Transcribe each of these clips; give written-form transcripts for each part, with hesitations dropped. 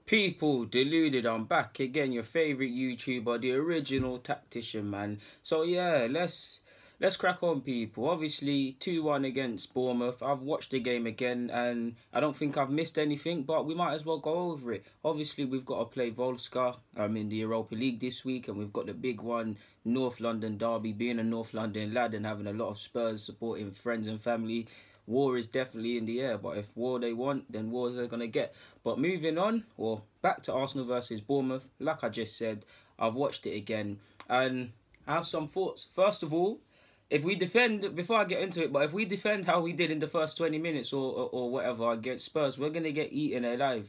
People deluded, I'm back again, your favorite YouTuber, the original tactician, man. So yeah, let's crack on, people. Obviously 2-1 against Bournemouth. I've watched the game again and I don't think I've missed anything, but we might as well go over it. Obviously we've got to play Volska in the Europa League this week, and we've got the big one, North London derby. Being a North London lad and having a lot of Spurs supporting friends and family, war is definitely in the air, but if war they want, then war they're going to get. But moving on, or back to Arsenal versus Bournemouth, like I just said, I've watched it again, and I have some thoughts. First of all, if we defend, before I get into it, but if we defend how we did in the first 20 minutes or whatever against Spurs, we're going to get eaten alive.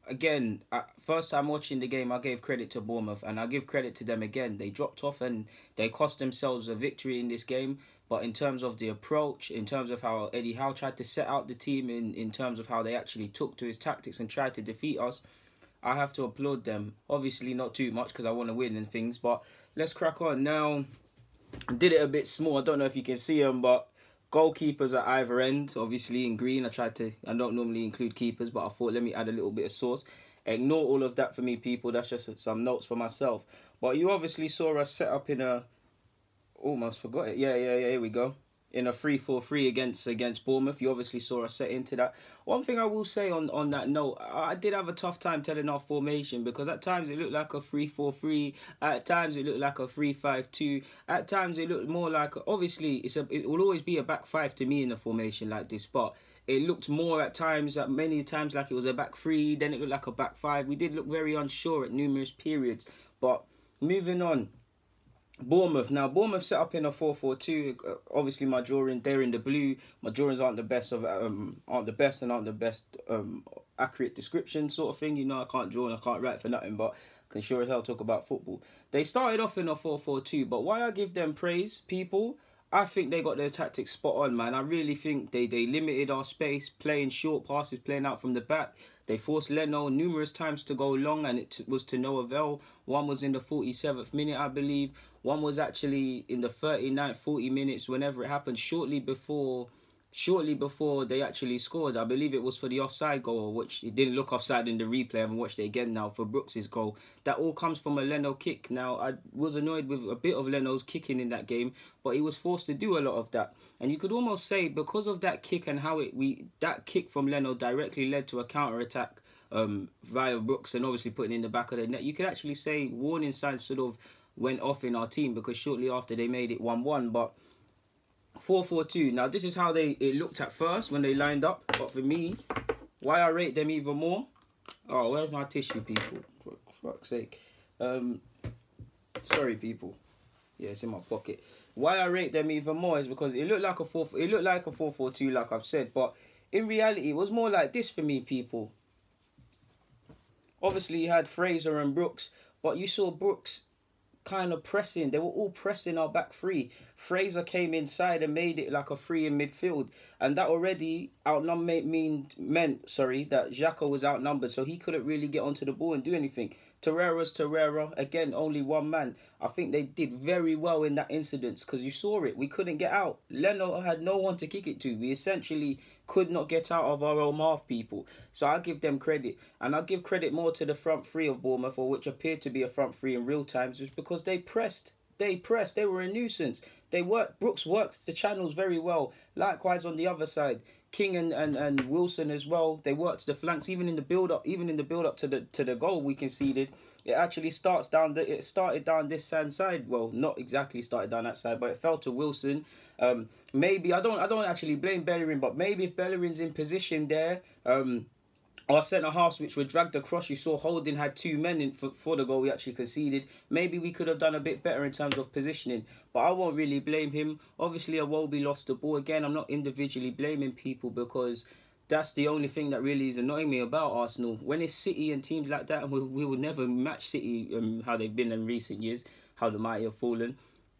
Again, first time watching the game, I gave credit to Bournemouth, and I give credit to them again. They dropped off and they cost themselves a victory in this game. But in terms of the approach, in terms of how Eddie Howe tried to set out the team, in terms of how they actually took to his tactics and tried to defeat us, I have to applaud them. Obviously not too much because I want to win and things, but let's crack on. Now, I did it a bit small. I don't know if you can see them, but goalkeepers at either end, obviously in green. I don't normally include keepers, but I thought let me add a little bit of sauce. Ignore all of that for me, people. That's just some notes for myself. But you obviously saw us set up in a... Almost forgot it. Yeah, here we go. In a 3-4-3 against Bournemouth. You obviously saw us set into that. One thing I will say on that note, I did have a tough time telling our formation, because at times it looked like a 3-4-3, at times it looked like a 3-5-2, at times it looked more like... Obviously, it will always be a back five to me in a formation like this, but it looked more at times, many times, like it was a back three, then it looked like a back five. We did look very unsure at numerous periods, but moving on. Bournemouth. Now, Bournemouth set up in a 4-4-2. Obviously, they're in the blue. My drawings aren't the best accurate description sort of thing. You know, I can't draw and I can't write for nothing, but I can sure as hell talk about football. They started off in a 4-4-2, but why I give them praise, people, I think they got their tactics spot on, man. I really think they limited our space, playing short passes, playing out from the back. They forced Leno numerous times to go long, and it was to no avail. One was in the 47th minute, I believe. One was actually in the 39th, 40 minutes, whenever it happened, shortly before they actually scored. I believe it was for the offside goal, which it didn't look offside in the replay. I haven't watched it again now, for Brooks' goal. That all comes from a Leno kick. Now, I was annoyed with a bit of Leno's kicking in that game, but he was forced to do a lot of that. And you could almost say, because of that kick and how that kick from Leno directly led to a counter-attack via Brooks and obviously putting in the back of the net, you could actually say warning signs sort of went off in our team, because shortly after they made it 1-1. But 4-4-2. Now, this is how it looked at first when they lined up. But for me, why I rate them even more... Oh, where's my tissue, people? For fuck's sake. Sorry, people. Yeah, it's in my pocket. Why I rate them even more is because it looked like a 4-4-2, like I've said. But in reality, it was more like this for me, people. Obviously, you had Fraser and Brooks, but you saw Brooks kind of pressing. They were all pressing our back three. Fraser came inside and made it like a three in midfield, and that already meant that Xhaka was outnumbered, so he couldn't really get onto the ball and do anything. Torreira, again, only one man. I think they did very well in that incident, because you saw it. We couldn't get out. Leno had no one to kick it to. We essentially could not get out of our own half, people. So I give them credit. And I give credit more to the front three of Bournemouth, or which appeared to be a front three in real times, just because they pressed. They were a nuisance. Brooks worked the channels very well. Likewise on the other side, King and Wilson as well. They worked the flanks, even in the build up to the goal we conceded. It actually started down this side. Well, not exactly started down that side, but it fell to Wilson. Maybe I don't actually blame Bellerin, but maybe if Bellerin's in position there, our centre-halves, which were dragged across, you saw Holding had two men in for the goal we actually conceded. Maybe we could have done a bit better in terms of positioning, but I won't really blame him. Obviously, Iwobi lost the ball. Again, I'm not individually blaming people, because that's the only thing that really is annoying me about Arsenal. When it's City and teams like that, and we will never match City, how they've been in recent years, how the mighty have fallen.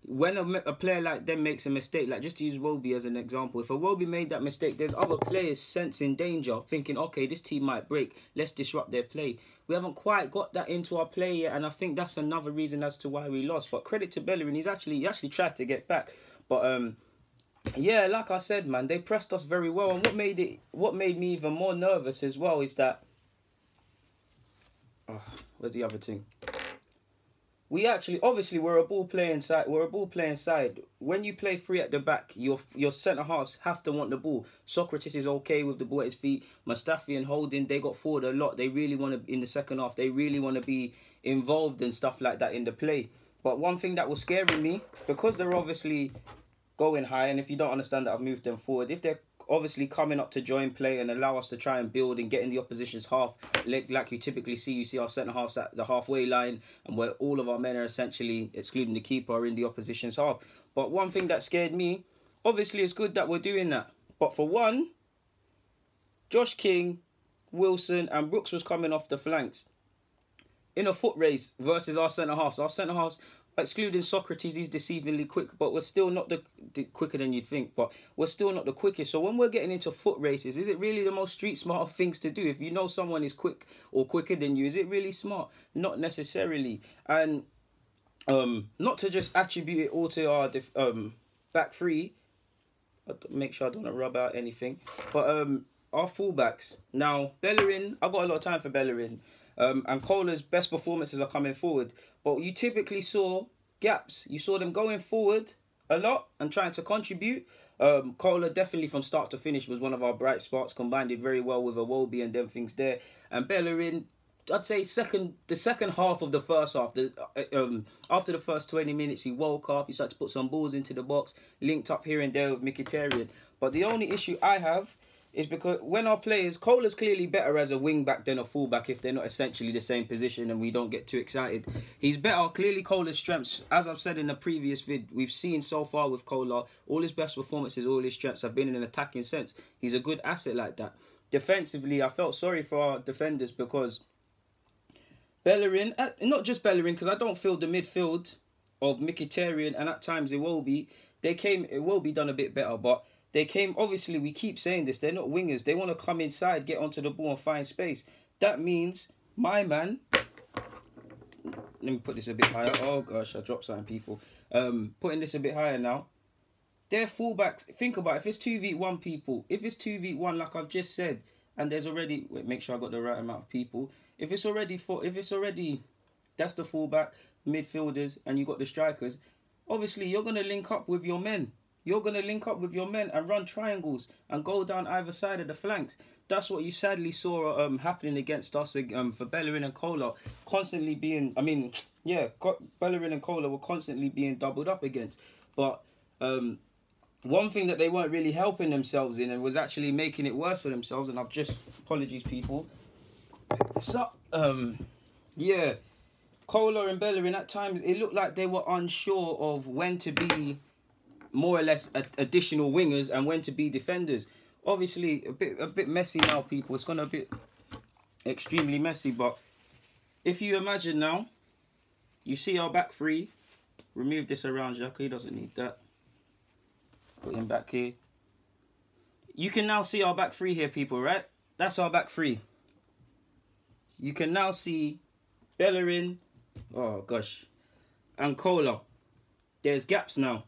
When a player like them makes a mistake, like just to use Iwobi as an example, if Iwobi made that mistake, there's other players sensing danger, thinking, okay, this team might break, let's disrupt their play. We haven't quite got that into our play yet, and I think that's another reason as to why we lost. But credit to Bellerin, he actually tried to get back. But yeah, like I said, man, they pressed us very well, and what made me even more nervous as well is that Oh, where's the other thing? We actually, obviously, we're a ball playing side. We're a ball playing side. When you play free at the back, your centre halves have to want the ball. Socrates is okay with the ball at his feet. Mustafi and Holding, they got forward a lot. They really want to, in the second half, they really want to be involved and stuff like that in the play. But one thing that was scaring me, because they're obviously going high, and if you don't understand that, I've moved them forward. If they're obviously coming up to join play and allow us to try and build and get in the opposition's half, like you typically see, you see our centre halves at the halfway line, and where all of our men are essentially, excluding the keeper, are in the opposition's half. But one thing that scared me, obviously it's good that we're doing that, but for one, Josh King, Wilson and Brooks was coming off the flanks in a foot race versus our centre halves. Our centre halves, excluding Socrates, he's deceivingly quick, but we're still not the quicker than you'd think, but we're still not the quickest. So when we're getting into foot races, is it really the most street smart things to do? If you know someone is quick or quicker than you, is it really smart? Not necessarily. And not to just attribute it all to our back three, make sure I don't rub out anything, but our fullbacks. Now, Bellerin, I've got a lot of time for Bellerin. And Kohler's best performances are coming forward. But you typically saw gaps. You saw them going forward a lot and trying to contribute. Kohler definitely from start to finish was one of our bright spots. Combined it very well with Iwobi and them things there. And Bellerin, I'd say the second half of the first half. After the first 20 minutes, he woke up. He started to put some balls into the box. Linked up here and there with Mkhitaryan. But the only issue I have is because when our players, Kohler's clearly better as a wing-back than a full-back if they're not essentially the same position and we don't get too excited. He's better. Clearly, Kohler's strengths, as I've said in the previous vid, we've seen so far with Kohler, all his best performances, all his strengths have been in an attacking sense. He's a good asset like that. Defensively, I felt sorry for our defenders because Bellerin, not just Bellerin, because I don't feel the midfield of Mkhitaryan and at times Iwobi, Iwobi done a bit better, but they came, obviously, we keep saying this, they're not wingers. They want to come inside, get onto the ball and find space. That means my man, let me put this a bit higher. Oh, gosh, I dropped something, people. Putting this a bit higher now. Their fullbacks, think about it, if it's 2v1 people, if it's 2v1 like I've just said, and there's already, wait, make sure I got the right amount of people. If it's already, that's the fullback, midfielders, and you got the strikers, obviously you're going to link up with your men. You're going to link up with your men and run triangles and go down either side of the flanks. That's what you sadly saw happening against us for Bellerin and Kohler. Constantly being, Bellerin and Kohler were constantly being doubled up against. But one thing that they weren't really helping themselves in and was actually making it worse for themselves, and I've just, apologies people. So, Kohler and Bellerin at times, it looked like they were unsure of when to be more or less additional wingers and when to be defenders. Obviously, a bit messy now, people. It's gonna be extremely messy. But if you imagine now, you see our back three. Remove this around Xhaka. He doesn't need that. Put him back here. You can now see our back three here, people. Right? That's our back three. You can now see Bellerin. Oh gosh, and Kohler. There's gaps now.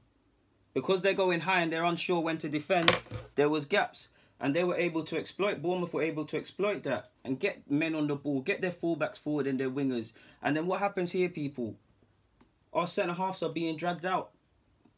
Because they're going high and they're unsure when to defend, there was gaps. And they were able to exploit, Bournemouth were able to exploit that and get men on the ball, get their fullbacks forward and their wingers. And then what happens here, people? Our centre-halves are being dragged out.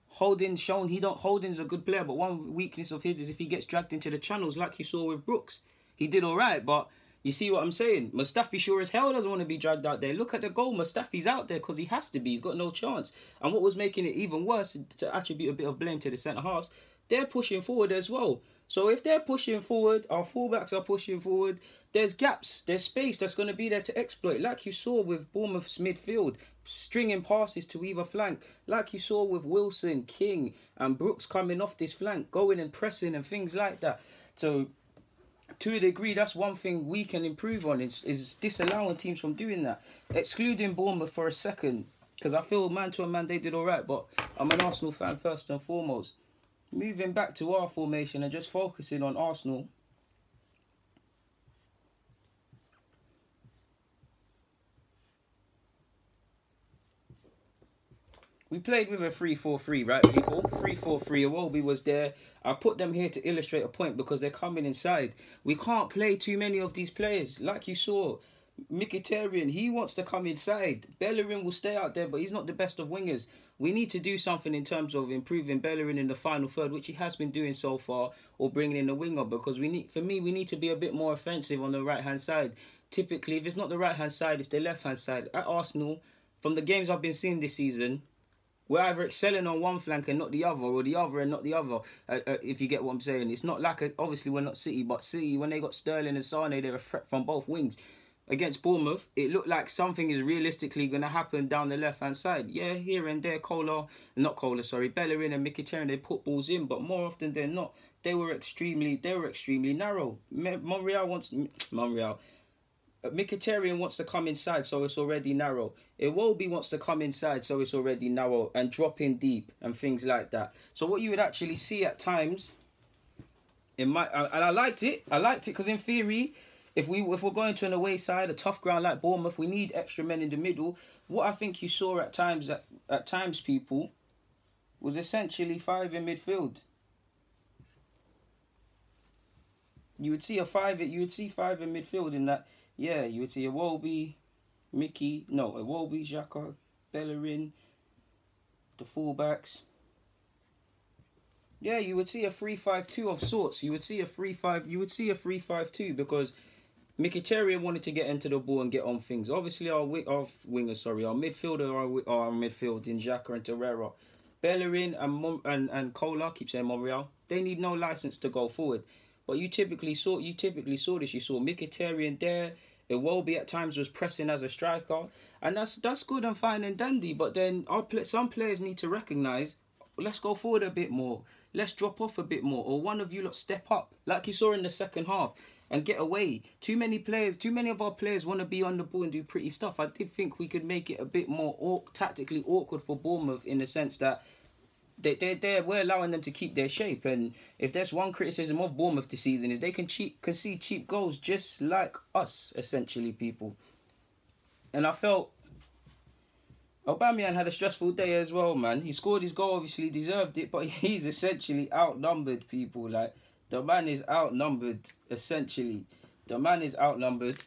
Holding's a good player, but one weakness of his is if he gets dragged into the channels like you saw with Brooks. He did all right, but you see what I'm saying? Mustafi sure as hell doesn't want to be dragged out there. Look at the goal. Mustafi's out there because he has to be. He's got no chance. And what was making it even worse, to attribute a bit of blame to the centre-halves, they're pushing forward as well. So if they're pushing forward, our fullbacks are pushing forward, there's gaps, there's space that's going to be there to exploit. Like you saw with Bournemouth's midfield, stringing passes to either flank. Like you saw with Wilson, King and Brooks coming off this flank, going and pressing and things like that. So to a degree, that's one thing we can improve on is disallowing teams from doing that. Excluding Bournemouth for a second, because I feel man to a man they did all right, but I'm an Arsenal fan first and foremost. Moving back to our formation and just focusing on Arsenal. We played with a 3-4-3, right, people? 3-4-3. Iwobi was there. I put them here to illustrate a point because they're coming inside. We can't play too many of these players. Like you saw, Mkhitaryan, he wants to come inside. Bellerin will stay out there, but he's not the best of wingers. We need to do something in terms of improving Bellerin in the final third, which he has been doing so far, or bringing in a winger, because we need to be a bit more offensive on the right-hand side. Typically, if it's not the right-hand side, it's the left-hand side. At Arsenal, from the games I've been seeing this season, we're either excelling on one flank and not the other, or the other and not the other, if you get what I'm saying. It's not like, obviously we're not City, but City, when they got Sterling and Sane, they're a threat from both wings. Against Bournemouth, it looked like something is realistically going to happen down the left-hand side. Yeah, here and there, Bellerin and Mkhitaryan, they put balls in, but more often than not, they were extremely narrow. Mkhitaryan wants to come inside, so it's already narrow. Iwobi wants to come inside, so it's already narrow, and drop in deep and things like that. So what you would actually see at times, and I liked it because in theory, if we're going to an away side, a tough ground like Bournemouth, we need extra men in the middle. What I think you saw at times, people, was essentially 5 in midfield. You would see 5 in midfield in that. Yeah, you would see Iwobi, Xhaka, Bellerin, the fullbacks. Yeah, you would see a 3-5-2 of sorts. You would see a 3-5-2 because Mkhitaryan wanted to get into the ball and get on things. Obviously, our midfielder in Xhaka and Torreira. Bellerin and Kola, keep saying Monreal, they need no license to go forward. But you typically saw this. You saw Mkhitaryan there. Iwobi at times was pressing as a striker, and that's good and fine and dandy. But then some players need to recognise, let's go forward a bit more, let's drop off a bit more, or one of you lot step up, like you saw in the second half, and get away. Too many of our players want to be on the ball and do pretty stuff. I did think we could make it a bit more tactically awkward for Bournemouth in the sense that we're allowing them to keep their shape. And if there's one criticism of Bournemouth this season, is they can concede cheap goals just like us, essentially, people. And I felt Aubameyang had a stressful day as well, man. He scored his goal, obviously deserved it, but he's essentially outnumbered, people. Like, the man is outnumbered, essentially. The man is outnumbered.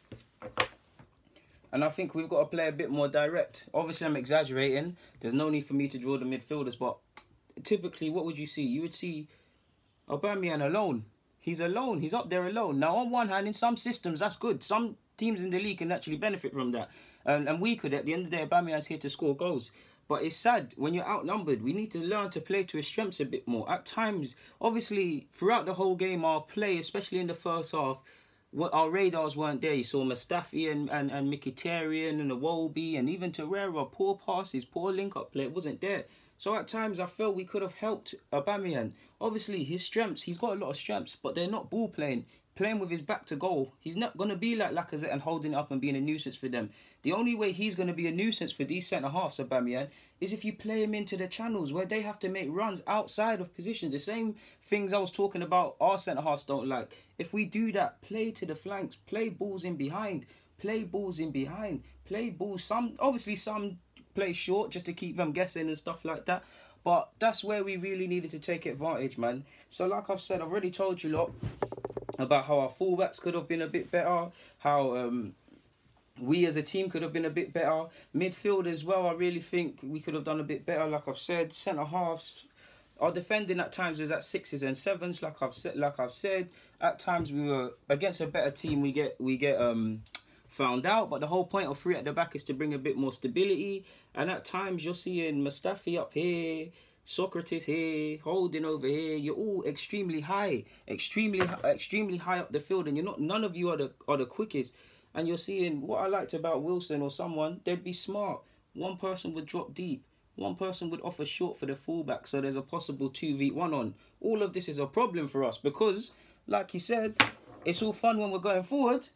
And I think we've got to play a bit more direct. Obviously, I'm exaggerating. There's no need for me to draw the midfielders, but typically, what would you see? You would see Aubameyang alone. He's alone. He's up there alone. Now, on one hand, in some systems, that's good. Some teams in the league can actually benefit from that. And we could. At the end of the day, Aubameyang's here to score goals. But it's sad, when you're outnumbered, we need to learn to play to his strengths a bit more. At times, obviously, throughout the whole game, our play, especially in the first half, our radars weren't there. You saw Mustafi and Mkhitaryan and Iwobi and even Torreira, poor passes, poor link-up play. It wasn't there. So at times I felt we could have helped Aubameyang. Obviously, his strengths, he's got a lot of strengths, but they're not ball playing with his back to goal. He's not going to be like Lacazette and holding it up and being a nuisance for them. The only way he's going to be a nuisance for these centre-halves, Aubameyang, is if you play him into the channels where they have to make runs outside of positions. The same things I was talking about our centre-halves don't like. If we do that, play to the flanks, play balls in behind, play balls, some play short just to keep them guessing and stuff like that. But that's where we really needed to take advantage, man. So like I've said, I've already told you lot about how our fullbacks could have been a bit better, how we as a team could have been a bit better. Midfield as well, I really think we could have done a bit better. Like I've said, centre halves, our defending at times was at 6s and 7s. Like I've said, at times we were against a better team. We get found out, but the whole point of 3 at the back is to bring a bit more stability. And at times you're seeing Mustafi up here, Socrates here, Holding over here. You're all extremely high up the field, and none of you are the quickest. And you're seeing what I liked about Wilson or someone, they'd be smart. One person would drop deep, one person would offer short for the fullback, so there's a possible 2v1 on. All of this is a problem for us because, like you said, it's all fun when we're going forward,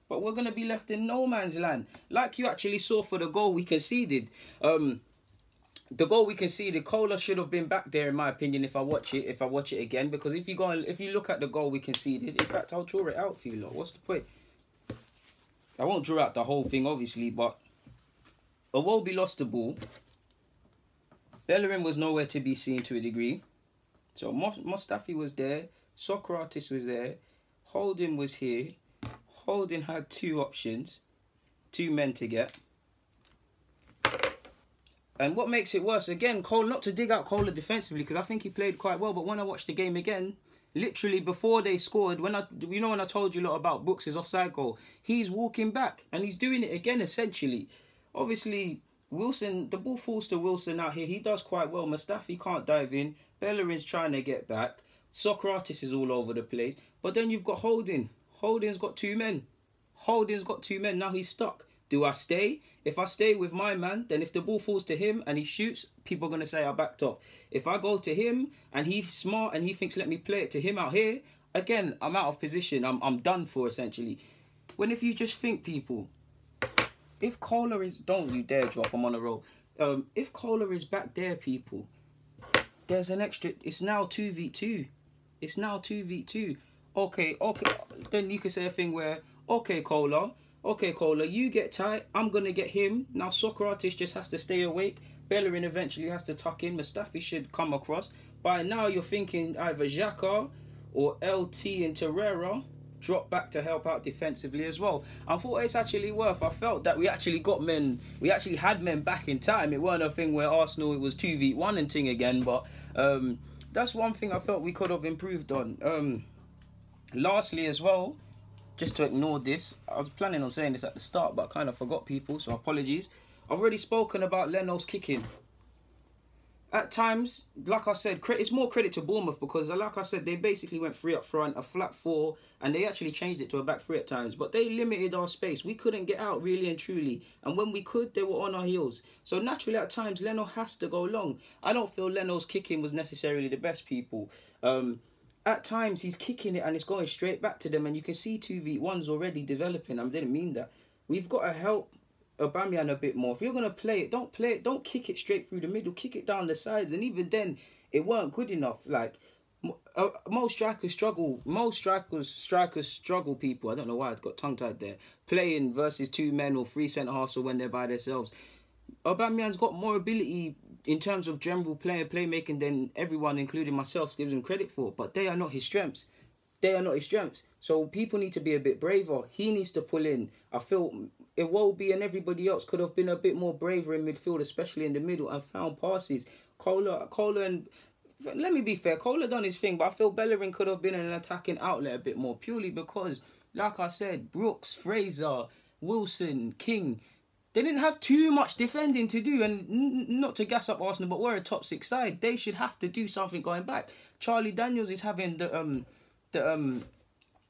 but we're going to be left in no man's land. Like you actually saw for the goal we conceded. The goal we conceded, Kola should have been back there, in my opinion, if I watch it again. Because if you look at the goal we conceded, in fact, I'll draw it out for you lot. What's the point? I won't draw out the whole thing, obviously, but Iwobi lost the ball. Bellerin was nowhere to be seen to a degree. So Mustafi was there. Socrates was there. Holding was here. Holding had 2 options. 2 men to get. And what makes it worse, again, Cole, not to dig out Kohler defensively, because I think he played quite well, but when I watched the game again, literally before they scored, when I told you a lot about Brooks' offside goal, he's walking back and he's doing it again, essentially. Obviously, Wilson, the ball falls to Wilson out here. He does quite well. Mustafi can't dive in. Bellerin's trying to get back. Socrates is all over the place. But then you've got Holding. Holding's got 2 men. Holding's got 2 men. Now he's stuck. Do I stay? If I stay with my man, then if the ball falls to him and he shoots, people are going to say I backed off. If I go to him and he's smart and he thinks let me play it to him out here, again, I'm out of position. I'm done for, essentially. When if you just think, people, if Kohler is... Don't you dare drop him on a roll. If Kohler is back there, people, there's an extra... It's now 2v2. It's now 2v2. Okay. Then you can say a thing where, okay, Kohler, you get tight. I'm going to get him. Now Socrates just has to stay awake. Bellerin eventually has to tuck in. Mustafi should come across. By now, you're thinking either Xhaka or LT and Torreira drop back to help out defensively as well. I thought it's actually worth. I felt that we actually got men. We actually had men back in time. It weren't a thing where Arsenal, it was 2v1 and thing again. But that's one thing I felt we could have improved on. Lastly as well, just to ignore this, I was planning on saying this at the start, but I kind of forgot, people, so apologies. I've already spoken about Leno's kicking. At times, like I said, it's more credit to Bournemouth because, like I said, they basically went 3 up front, a flat 4, and they actually changed it to a back 3 at times. But they limited our space. We couldn't get out really and truly. And when we could, they were on our heels. So naturally, at times, Leno has to go long. I don't feel Leno's kicking was necessarily the best, people. At times, he's kicking it and it's going straight back to them. And you can see 2v1's already developing. I didn't mean that. We've got to help Aubameyang a bit more. If you're going to play it, don't kick it straight through the middle. Kick it down the sides. And even then, it weren't good enough. Like, most strikers struggle. Most strikers struggle, people. I don't know why I got tongue-tied there. Playing versus 2 men or 3 centre-halves or when they're by themselves. Aubameyang's got more ability in terms of general playmaking than everyone, including myself, gives him credit for. But they are not his strengths. They are not his strengths. So people need to be a bit braver. He needs to pull in. I feel Iwobi and everybody else could have been a bit more braver in midfield, especially in the middle, and found passes. Kohler and... Let me be fair. Kohler done his thing, but I feel Bellerin could have been an attacking outlet a bit more, purely because, like I said, Brooks, Fraser, Wilson, King... They didn't have too much defending to do, and not to gas up Arsenal, but we're a top 6 side. They should have to do something going back. Charlie Daniels is having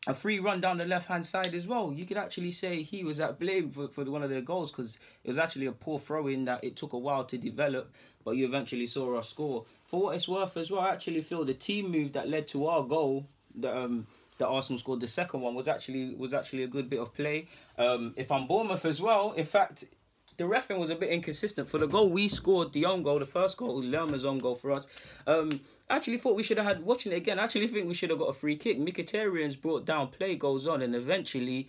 a free run down the left-hand side as well. You could actually say he was at blame for one of their goals because it was actually a poor throw-in that it took a while to develop, but you eventually saw us score. For what it's worth as well, I actually feel the team move that led to our goal, that Arsenal scored, the second one, was actually a good bit of play. If I'm Bournemouth as well, in fact, the refereeing was a bit inconsistent. For the goal we scored, the own goal, the first goal, Lerma's own goal for us, I actually thought we should have had, watching it again, I actually think we should have got a free kick. Mkhitaryan's brought down, play goes on, and eventually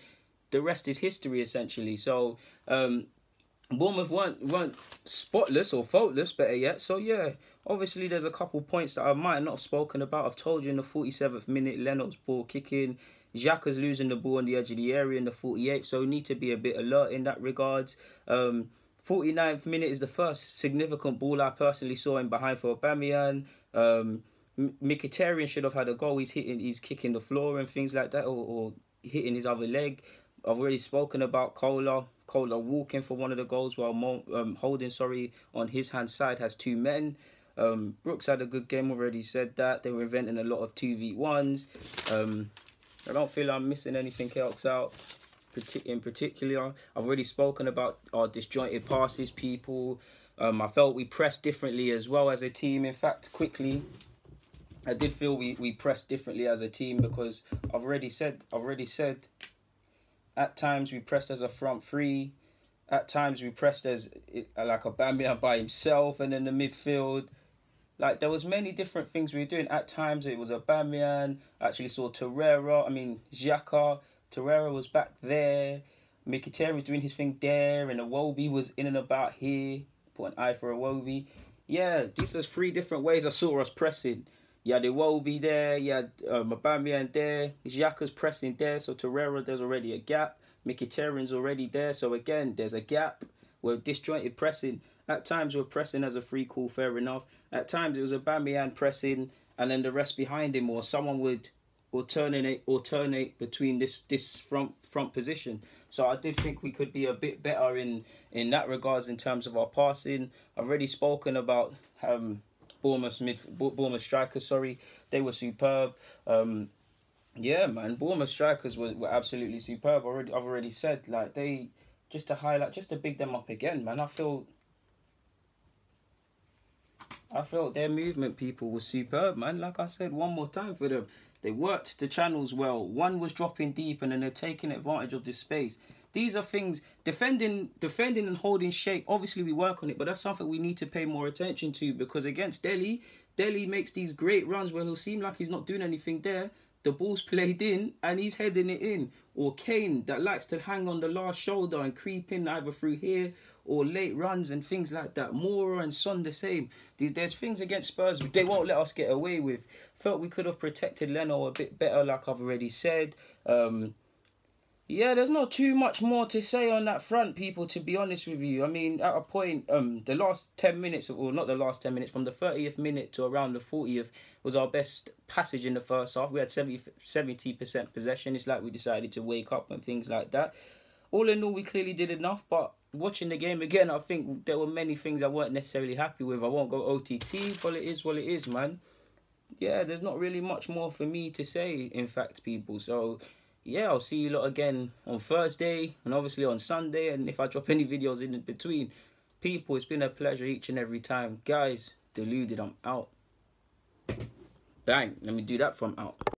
the rest is history, essentially. So Bournemouth weren't spotless or faultless, better yet. So yeah, obviously there's a couple points that I might not have spoken about. I've told you in the 47th minute, Leno's ball kicking. Xhaka's losing the ball on the edge of the area in the 48th, so we need to be a bit alert in that regards. 49th minute is the first significant ball I personally saw in behind for Aubameyang. Mkhitaryan should have had a goal. He's kicking the floor and things like that, or hitting his other leg. I've already spoken about Kohler walking for one of the goals, while Holding, on his hand side has 2 men. Brooks had a good game, already said that. They were inventing a lot of 2v1s. I don't feel I'm missing anything else out in particular. I've already spoken about our disjointed passes, people. I felt we pressed differently as well as a team. In fact, quickly, I did feel we pressed differently as a team because I've already said at times we pressed as a front 3. At times we pressed as like Aubameyang by himself, and in the midfield, like, there was many different things we were doing. At times it was Aubameyang. I actually saw Xhaka. Torreira was back there. Mkhitaryan was doing his thing there, and Iwobi was in and about here. Put an eye for Iwobi. Yeah, these are 3 different ways I saw us pressing. You had Iwobi there, you had Aubameyang there, Xhaka's pressing there, so Torreira, there's already a gap. Mkhitaryan's already there. So again, there's a gap. We're disjointed pressing. At times we're pressing as a free call, fair enough. At times it was Aubameyang pressing, and then the rest behind him, or someone would alternate between this front position. So I did think we could be a bit better in that regards in terms of our passing. I've already spoken about Bournemouth strikers. Sorry, they were superb. Yeah, man, Bournemouth strikers were absolutely superb. I've already said, like, they, just to highlight, just to big them up again, man. I felt their movement, people, was superb, man. Like I said, one more time for them. They worked the channels well. One was dropping deep, and then they're taking advantage of this space. These are things, defending and holding shape. Obviously, we work on it, but that's something we need to pay more attention to, because against Delhi makes these great runs where he'll seem like he's not doing anything there. The ball's played in, and he's heading it in. Or Kane, that likes to hang on the last shoulder and creep in either through here or late runs and things like that. Moura and Son the same. There's things against Spurs they won't let us get away with. Felt we could have protected Leno a bit better, like I've already said. Yeah, there's not too much more to say on that front, people, to be honest with you. I mean, at a point, the last 10 minutes, or not the last 10 minutes, from the 30th minute to around the 40th was our best passage in the first half. We had 70% possession. It's like we decided to wake up and things like that. All in all, we clearly did enough, but watching the game again, I think there were many things I weren't necessarily happy with. I won't go OTT, but it is what it is, man. Yeah, there's not really much more for me to say, in fact, people. So yeah, I'll see you lot again on Thursday and obviously on Sunday. And if I drop any videos in between, people, it's been a pleasure each and every time. Guys, deluded, I'm out. Bang. Let me do that from out.